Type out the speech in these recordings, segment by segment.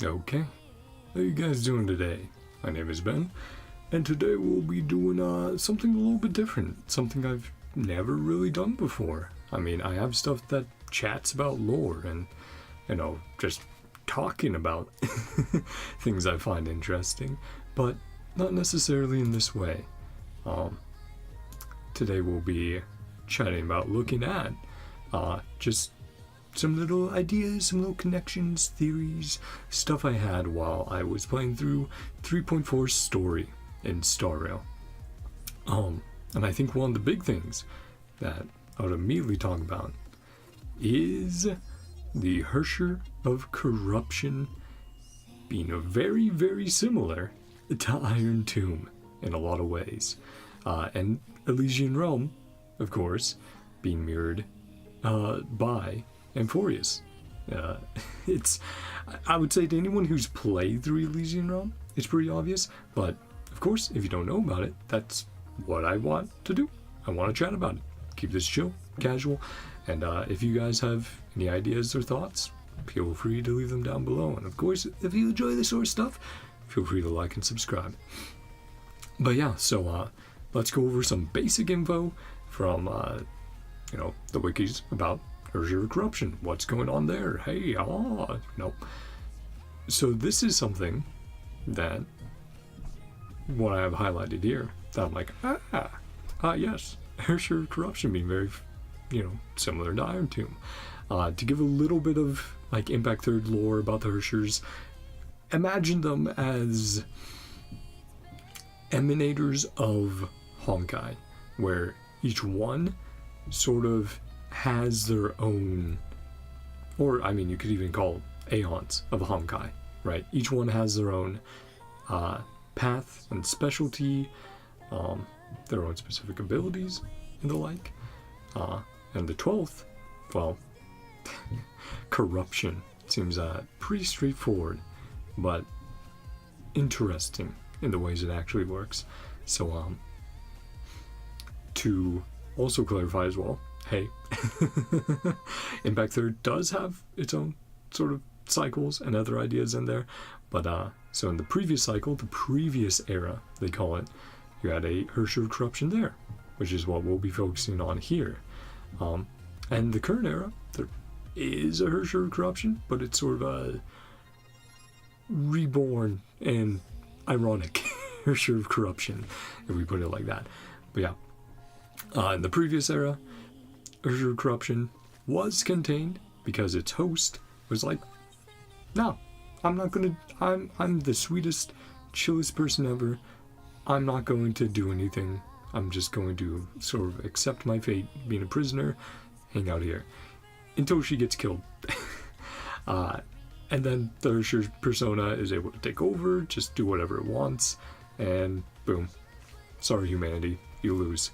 Okay, how you guys doing today? My name is Ben, and today we'll be doing something a little bit different, something I've never really done before. I mean, I have stuff that chats about lore and, just talking about things I find interesting, but not necessarily in this way. Today we'll be chatting about looking at just some little ideas, some little connections, theories, stuff I had while I was playing through 3.4 story in Star Rail. And I think one of the big things that I would immediately talk about is the Herrscher of Corruption being very, very similar to Irontomb in a lot of ways. And Elysian Realm, of course, being mirrored by Amphoreus. I would say to anyone who's played through Elysian Realm, it's pretty obvious, but of course, if you don't know about it, that's what I want to do. I want to chat about it. Keep this chill, casual, and if you guys have any ideas or thoughts, feel free to leave them down below. And of course, if you enjoy this sort of stuff, feel free to like and subscribe. But yeah, so let's go over some basic info from the wikis about Herrscher of Corruption. What's going on there? Hey, no. So this is something that what I have highlighted here that I'm like, yes, Herrscher of Corruption being very, similar to Irontomb. To give a little bit of like Impact Third lore about the Herrschers, imagine them as emanators of Honkai, where each one sort of has their own, or I mean, you could even call aeons of Honkai, right? Each one has their own path and specialty, their own specific abilities and the like. And the 12th, well, corruption seems pretty straightforward, but interesting in the ways it actually works. So, to also clarify as well, hey, Impact Third does have its own sort of cycles and other ideas in there, but so in the previous cycle, the previous era, they call it, you had a Herrscher of Corruption there, which is what we'll be focusing on here. And the current era, there is a Herrscher of Corruption, but it's sort of a reborn and ironic Herrscher of Corruption, if we put it like that. But yeah, in the previous era, Herrscher of Corruption was contained because its host was like, no, I'm the sweetest, chillest person ever. I'm not going to do anything. I'm just going to sort of accept my fate, being a prisoner, hang out here, until she gets killed. And then the Herrscher persona is able to take over, just do whatever it wants, and boom. Sorry, humanity, you lose.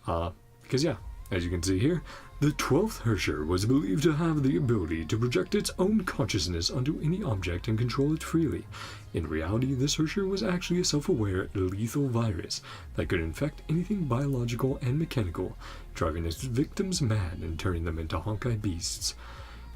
Because yeah, as you can see here, the 12th Herrscher was believed to have the ability to project its own consciousness onto any object and control it freely. In reality, this Herrscher was actually a self-aware, lethal virus that could infect anything biological and mechanical, driving its victims mad and turning them into Honkai beasts.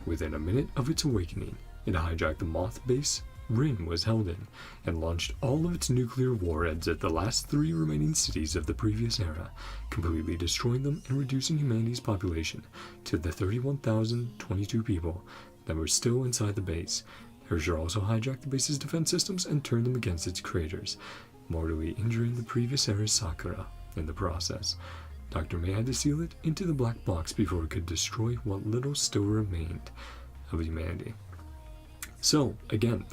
Within a minute of its awakening, it hijacked the moth base Rin was held in, and launched all of its nuclear warheads at the last 3 remaining cities of the previous era, completely destroying them and reducing humanity's population to the 31,022 people that were still inside the base. Herrscher also hijacked the base's defense systems and turned them against its creators, mortally injuring the previous era's Sakura in the process. Dr. May had to seal it into the black box before it could destroy what little still remained of humanity. So, again,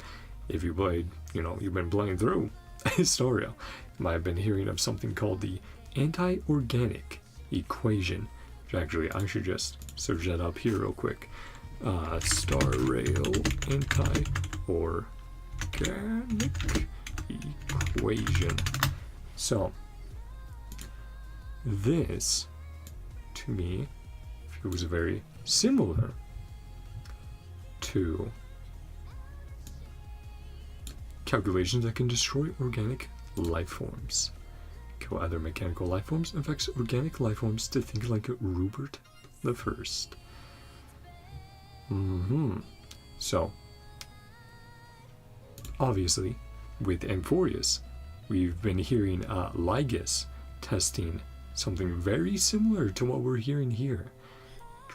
if you played, you've been playing through Historia, you might have been hearing of something called the anti-organic equation, which actually I should just search that up here real quick. Star Rail anti-organic equation. So, this, to me, feels very similar to calculations that can destroy organic life forms, kill other mechanical life forms, and affects organic life forms to think like Rupert the First. So, obviously, with Amphoreus, we've been hearing Lygus testing something very similar to what we're hearing here,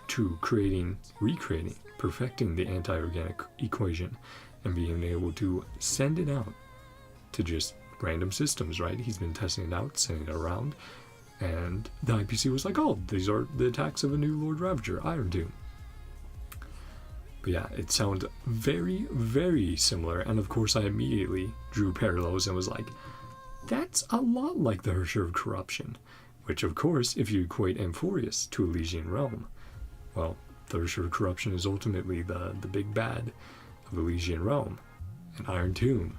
to recreating, perfecting the anti-organic equation, and being able to send it out to just random systems, right? He's been testing it out, sending it around, and the IPC was like, oh, these are the attacks of a new Lord Ravager, Irontomb. But yeah, it sounds very, very similar, and of course I immediately drew parallels and was like, that's a lot like the Herrscher of Corruption, which of course, if you equate Amphoreus to Elysian Realm, well, the Herrscher of Corruption is ultimately the big bad of Elysian Realm, and Irontomb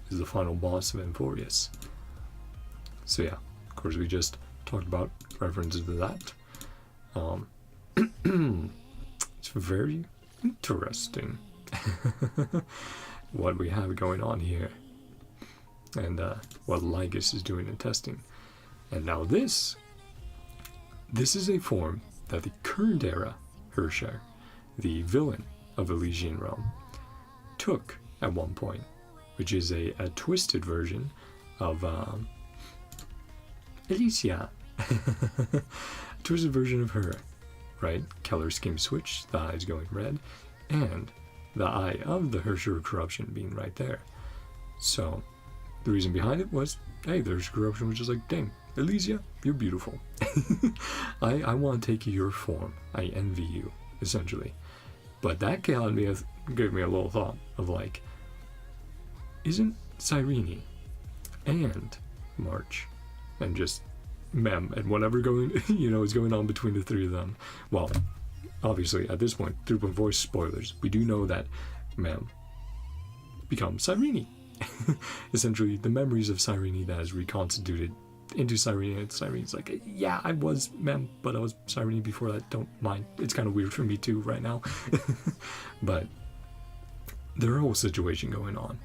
is the final boss of Amphoreus. So yeah, of course we just talked about references to that. It's very interesting what we have going on here, and what Lygus is doing in testing. And now this is a form that the current era Herrscher, the villain of Elysian Realm, took at one point, which is a twisted version of ELYSIAN. A twisted version of her, right? Color scheme switch, the eyes going red, and the eye of the Herrscher of Corruption being right there. So the reason behind it was, hey, the Herrscher of Corruption was just like, dang, Elysia, you're beautiful. I want to take your form. I envy you, essentially. But that gave me a little thought of like, isn't Cyrene and March and just Mem and whatever is going on between the three of them? Well, obviously at this point, 3.4 spoilers, we do know that Mem becomes Cyrene. Essentially, the memories of Cyrene that is reconstituted into Cyrene, and Cyrene's like, yeah, I was Mem, but I was Cyrene before that, don't mind. It's kind of weird for me too right now. But their whole situation going on,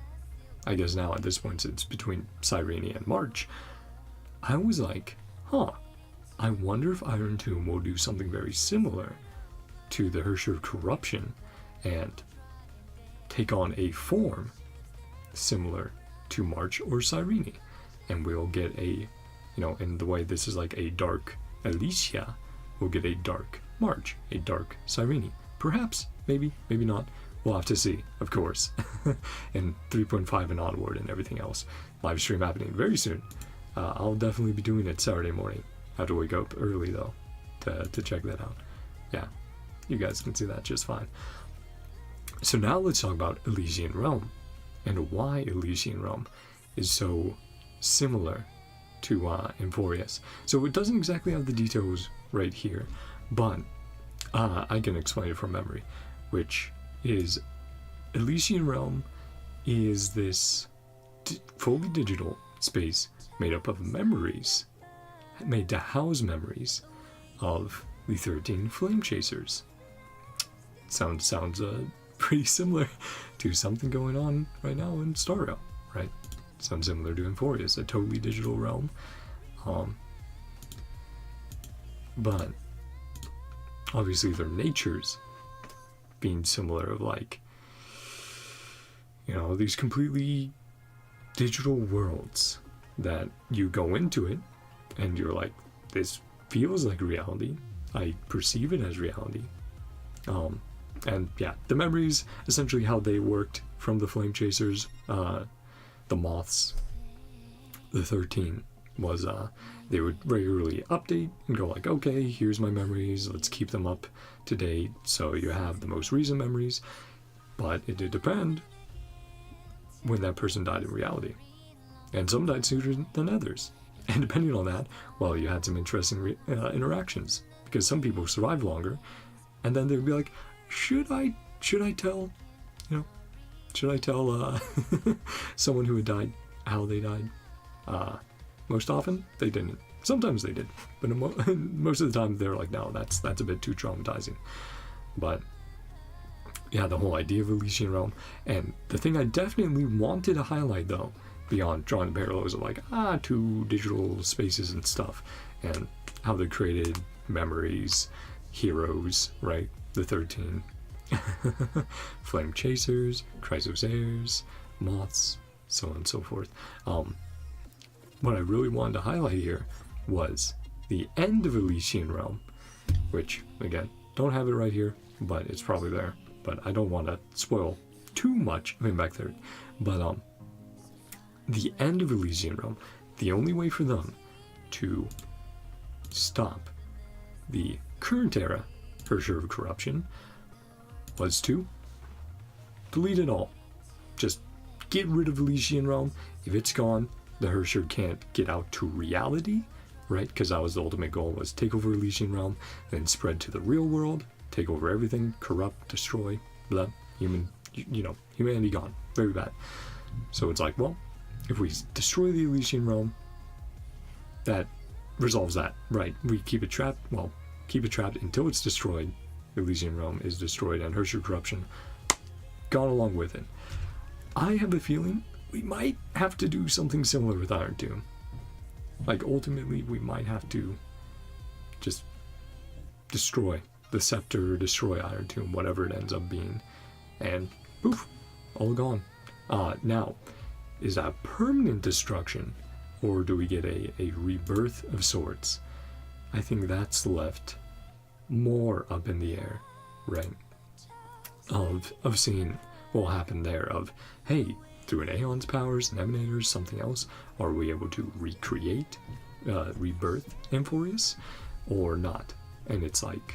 I guess now at this point it's between Cyrene and March. I was like, I wonder if Irontomb will do something very similar to the Herrscher of Corruption and take on a form similar to March or Cyrene, and we'll get a, in the way this is like a dark Elysia, we'll get a dark March, a dark Cyrene. Perhaps, maybe not. We'll have to see, of course. And 3.5 and onward and everything else. Live stream happening very soon. I'll definitely be doing it Saturday morning. I have to wake up early though to check that out. Yeah, you guys can see that just fine. So now let's talk about Elysian Realm and why Elysian Realm is so similar to Amphoreus. So it doesn't exactly have the details right here, but I can explain it from memory, which is Elysian Realm is this fully digital space made up of memories, made to house memories of the 13 flame chasers. Sounds pretty similar to something going on right now in Star Rail, right? Sounds similar to Amphoreus, a totally digital realm. But obviously their natures being similar of like, these completely digital worlds that you go into it and you're like, this feels like reality. I perceive it as reality. And yeah, the memories, essentially how they worked from the flame chasers, the moths, the 13 was they would regularly update and go like, okay, here's my memories, let's keep them up to date so you have the most recent memories. But it did depend when that person died in reality, and some died sooner than others, and depending on that, well, you had some interesting interactions, because some people survived longer, and then they'd be like, should I tell someone who had died how they died? Most often they didn't. Sometimes they did, but most of the time they're like, no, that's a bit too traumatizing. But yeah, the whole idea of Elysian Realm, and the thing I definitely wanted to highlight though, beyond drawing the parallels of like two digital spaces and stuff, and how they created memories, heroes, right? The 13 flame chasers, chrysosairs, moths, so on and so forth. What I really wanted to highlight here was the end of Elysian Realm, which, again, don't have it right here, but it's probably there. But I don't want to spoil too much of Impact 3rd. But the end of Elysian Realm, the only way for them to stop the current era Herrscher of Corruption was to delete it all. Just get rid of Elysian Realm. If it's gone, the Herrscher can't get out to reality, right? Because that was the ultimate goal, was take over Elysian Realm, then spread to the real world, take over everything, corrupt, destroy, blah, humanity gone. Very bad. So it's like, well, if we destroy the Elysian Realm, that resolves that, right? We keep it trapped, keep it trapped until it's destroyed. Elysian Realm is destroyed and Herrscher Corruption gone along with it. I have a feeling we might have to do something similar with Irontomb. Like, ultimately, we might have to just destroy the scepter, destroy Irontomb, whatever it ends up being, and poof, all gone. Now, is that permanent destruction, or do we get a rebirth of sorts? I think that's left more up in the air, right? Of seeing what will happen there, of, hey, through an Aeon's powers and Emanators, something else, are we able to recreate, rebirth Amphoreus, or not? And it's like,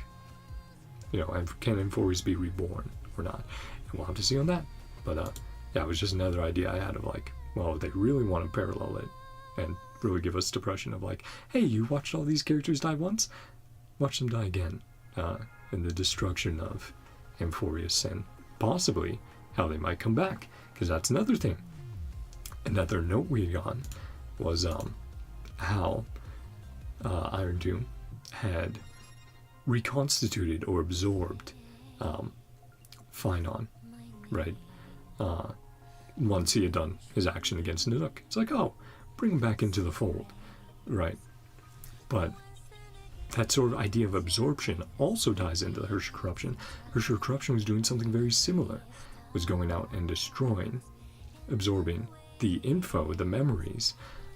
can Amphoreus be reborn or not? And we'll have to see on that. But yeah, it was just another idea I had of like, well, they really want to parallel it and really give us depression of like, hey, you watched all these characters die once? Watch them die again. In the destruction of Amphoreus, and possibly how they might come back, because that's another thing. Another note we got was how Irontomb had reconstituted or absorbed Phynon, right? Once he had done his action against Nanook. It's like, oh, bring him back into the fold, right? But that sort of idea of absorption also ties into the Herrscher Corruption. Herrscher Corruption was doing something very similar, was going out and destroying, absorbing the info, the memories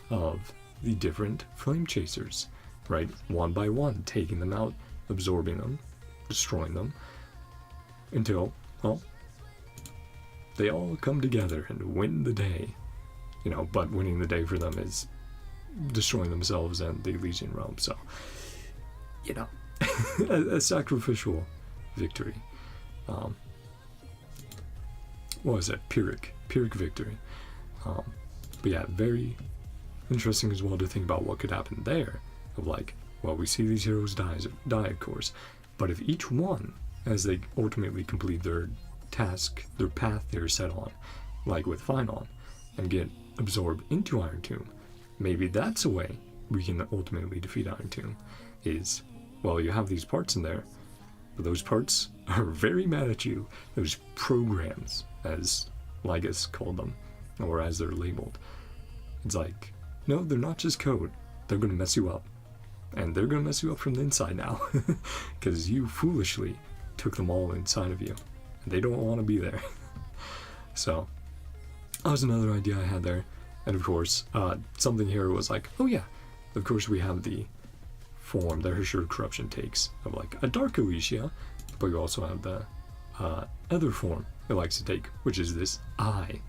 of the different flame chasers, right? One by one, taking them out, absorbing them, destroying them, until, well, they all come together and win the day. But winning the day for them is destroying themselves and the Elysian Realm, so, a sacrificial victory. What was it? Pyrrhic victory. But yeah, very interesting as well to think about what could happen there. Of like, well, we see these heroes die, of course, but if each one, as they ultimately complete their task, their path they're set on, like with Phynon, and get absorbed into Irontomb, maybe that's a way we can ultimately defeat Irontomb. Is, well, you have these parts in there, but those parts are very mad at you. Those programs, as Lygus called them, or as they're labeled. It's like, no, they're not just code. They're going to mess you up. And they're going to mess you up from the inside now. Because you foolishly took them all inside of you. And they don't want to be there. So, that was another idea I had there. And of course, something here was like, oh yeah, of course we have the form that Herrscher of Corruption takes of like a Dark Elysia, but you also have the other form it likes to take, which is this eye,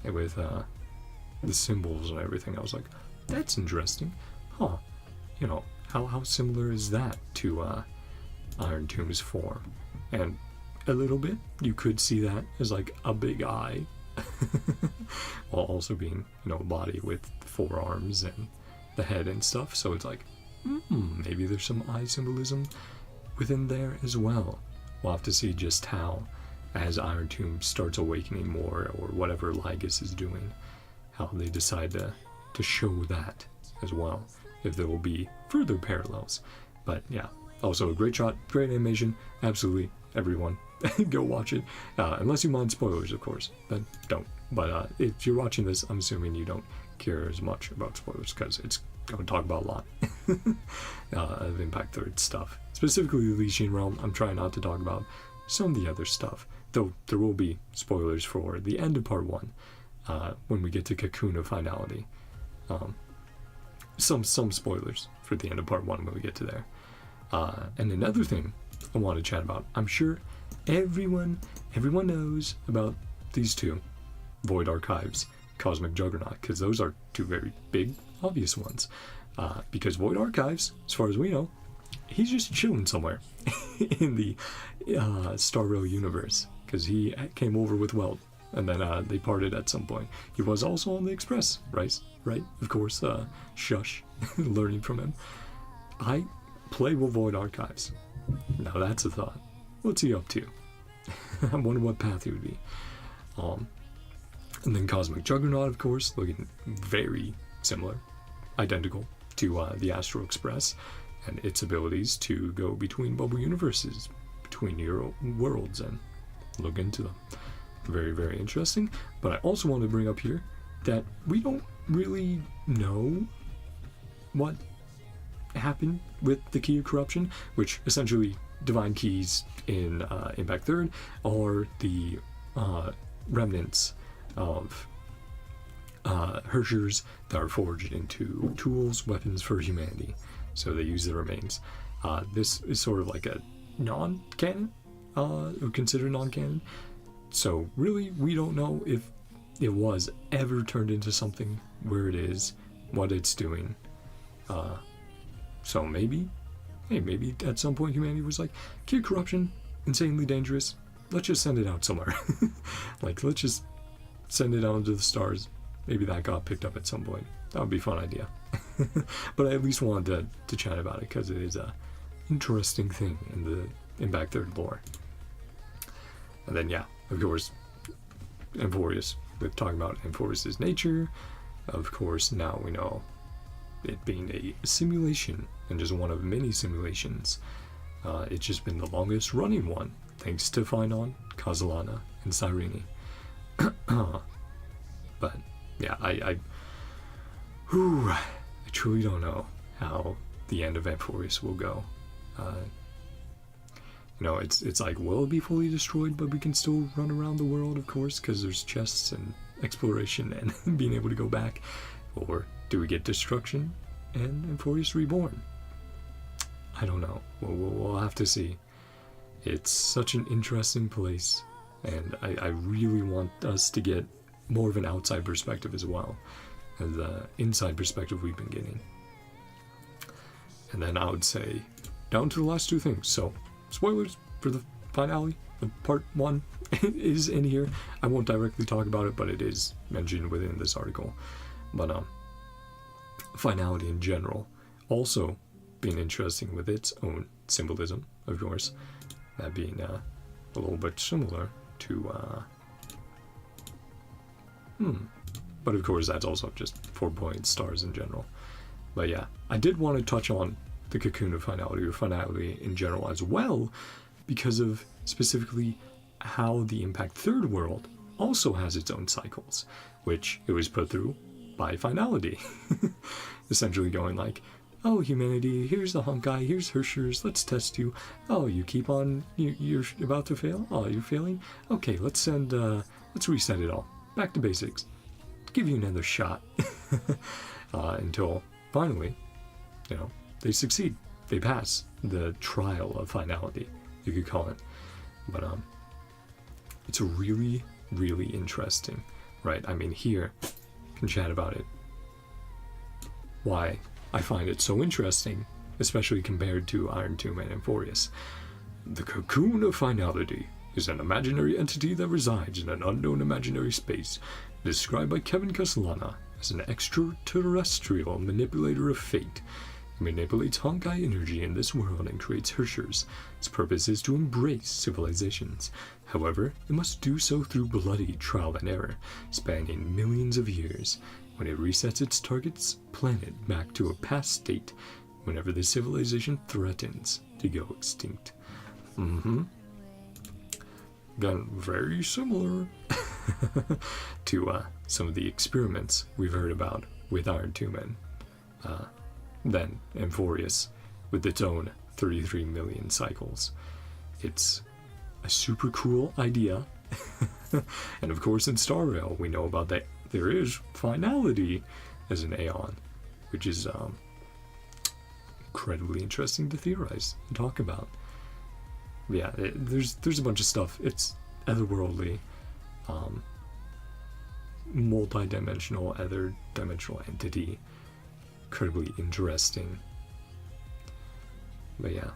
and with the symbols and everything. I was like, that's interesting, huh? How similar is that to Irontomb's form? And a little bit, you could see that as like a big eye, while also being, a body with 4 arms and the head and stuff. So it's like, maybe there's some eye symbolism within there as well. We'll have to see just how, as Irontomb starts awakening more, or whatever Lygus is doing, how they decide to show that as well, if there will be further parallels. But yeah, also a great shot, great animation, absolutely, everyone, go watch it, unless you mind spoilers, of course, then don't. But if you're watching this, I'm assuming you don't care as much about spoilers, because it's going to talk about a lot of Impact 3rd stuff. Specifically the Elysian Realm, I'm trying not to talk about some of the other stuff, though there will be spoilers for the end of part 1, when we get to Cocoon of Finality. Some spoilers for the end of part 1 when we get to there. And another thing I want to chat about, I'm sure everyone knows about these two, Void Archives, Cosmic Juggernaut, because those are two very big, obvious ones. Because Void Archives, as far as we know, he's just chilling somewhere in the Star Rail universe, because he came over with Weld, and then they parted at some point. He was also on the Express, right? Of course, shush, learning from him. I play with Void Archives. Now that's a thought. What's he up to? I wonder what path he would be. And then Cosmic Juggernaut, of course, looking very similar, identical to the Astral Express, and its abilities to go between bubble universes, between your worlds, and look into them. Very, very interesting. But I also want to bring up here that we don't really know what happened with the Key of Corruption, which essentially divine keys in Impact Third are the remnants of Herrschers that are forged into tools, weapons for humanity. So they use the remains. This is sort of like a non-canon, or considered non-canon. So really, we don't know if it was ever turned into something, where it is, what it's doing. So maybe at some point humanity was like, Key of Corruption, insanely dangerous. Let's just send it out somewhere. Like, let's just send it out into the stars. Maybe that got picked up at some point. That would be a fun idea. But I at least wanted to chat about it, because it is a interesting thing in the Impact Third lore. And then, yeah, of course, Amphoreus. We're talking about Amphoreus' nature. Of course, now we know it being a simulation, and just one of many simulations. It's just been the longest running one, thanks to Phynon, Kazalana, and Cyrene. But yeah, I truly don't know how the end of Amphoreus will go. It's like, will it be fully destroyed, but we can still run around the world, of course, because there's chests and exploration and being able to go back? Or do we get destruction and Amphoreus reborn? I don't know. We'll have to see. It's such an interesting place, and I really want us to get more of an outside perspective as well as the inside perspective we've been getting. And then I would say down to the last two things. So spoilers for the finale of part 1 is in here. I won't directly talk about it, but it is mentioned within this article. But finality in general also being interesting with its own symbolism, of course, that being a little bit similar to but of course that's also just 4-point stars in general. But yeah, I did want to touch on the Cocoon of Finality, or finality in general as well, because of specifically how the Impact Third world also has its own cycles, which it was put through by finality. Essentially going like, oh, humanity, here's the Honkai, here's Herrschers, let's test you. Oh, you keep on, you're about to fail? Oh, you're failing? Okay, let's reset it all. Back to basics. Give you another shot. Until finally, they succeed. They pass the trial of finality, you could call it. But it's really, really interesting, right? I mean, here, can chat about it. Why I find it so interesting, especially compared to Irontomb and Amphoreus. The Cocoon of Finality is an imaginary entity that resides in an unknown imaginary space, described by Kevin Castellana as an extraterrestrial manipulator of fate. He manipulates Honkai energy in this world and creates Herrschers. Its purpose is to embrace civilizations. However, it must do so through bloody trial and error, spanning millions of years, when it resets its target's planet back to a past state whenever the civilization threatens to go extinct. Again, very similar to some of the experiments we've heard about with Irontomb and then Amphoreus with its own 33 million cycles. It's a super cool idea. And of course in Star Rail we know about that there is finality as an Aeon, which is incredibly interesting to theorize and talk about. Yeah, there's a bunch of stuff. It's otherworldly, multi-dimensional, other-dimensional entity. Incredibly interesting. But yeah,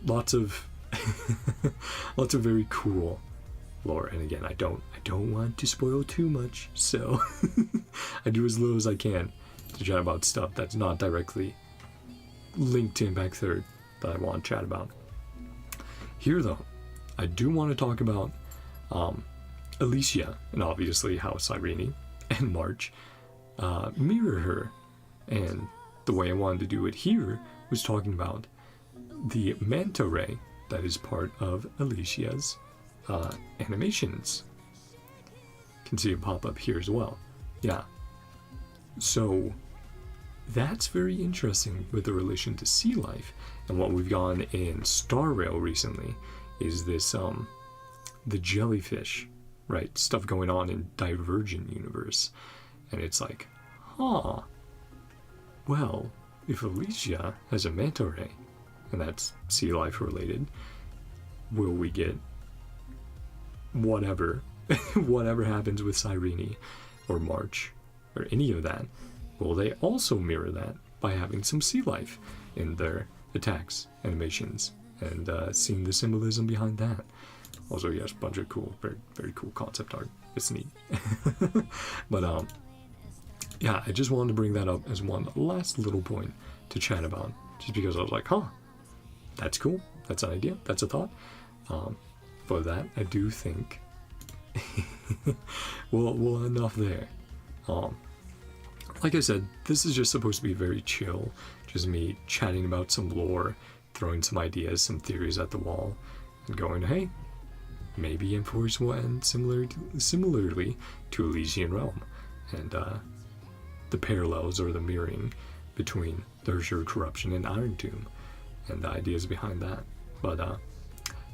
lots of lots of very cool lore. And again, I don't want to spoil too much, so I do as little as I can to chat about stuff that's not directly linked to Impact Third that I want to chat about. Here though, I do want to talk about ELYSIAN, and obviously how Cyrene and March mirror her. And the way I wanted to do it here was talking about the manta ray that is part of ELYSIAN's animations. You can see it pop up here as well. Yeah. So that's very interesting with the relation to sea life. And what we've gone in Star Rail recently is this the jellyfish, right? Stuff going on in Divergent Universe. And it's like, huh. Well, if ELYSIAN has a manta ray, and that's sea life related, will we get whatever happens with Cyrene or March or any of that? Will they also mirror that by having some sea life in their attacks, animations, and seeing the symbolism behind that? Also, yes, bunch of cool, very, very cool concept art. It's neat. But yeah, I just wanted to bring that up as one last little point to chat about, just because I was like, huh, that's cool, that's an idea, that's a thought. For that, I do think well, enough there. Like I said, this is just supposed to be very chill, just me chatting about some lore, throwing some ideas, some theories at the wall, and going, hey, maybe Amphoreus will end similarly to Elysian Realm, and the parallels or the mirroring between the Herrscher of Corruption and Irontomb, and the ideas behind that. But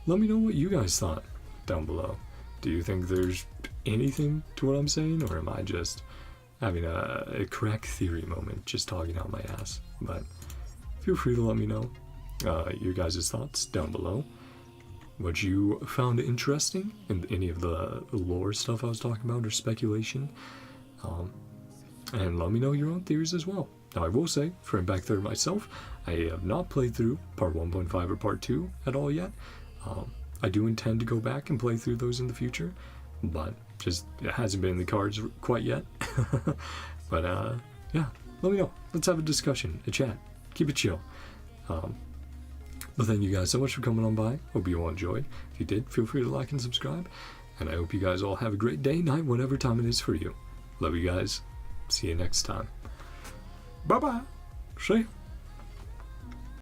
let me know what you guys thought down below. Do you think there's anything to what I'm saying, or am I just having a crack theory moment, just talking out my ass? But feel free to let me know your guys' thoughts down below. What you found interesting in any of the lore stuff I was talking about, or speculation. And let me know your own theories as well. Now, I will say, for Impact Third myself, I have not played through Part 1.5 or Part 2 at all yet. I do intend to go back and play through those in the future, but just it hasn't been in the cards quite yet. But yeah, let me know. Let's have a discussion, a chat. Keep it chill. But thank you guys so much for coming on by. Hope you all enjoyed. If you did, feel free to like and subscribe. And I hope you guys all have a great day, night, whatever time it is for you. Love you guys. See you next time. Bye-bye. See ya.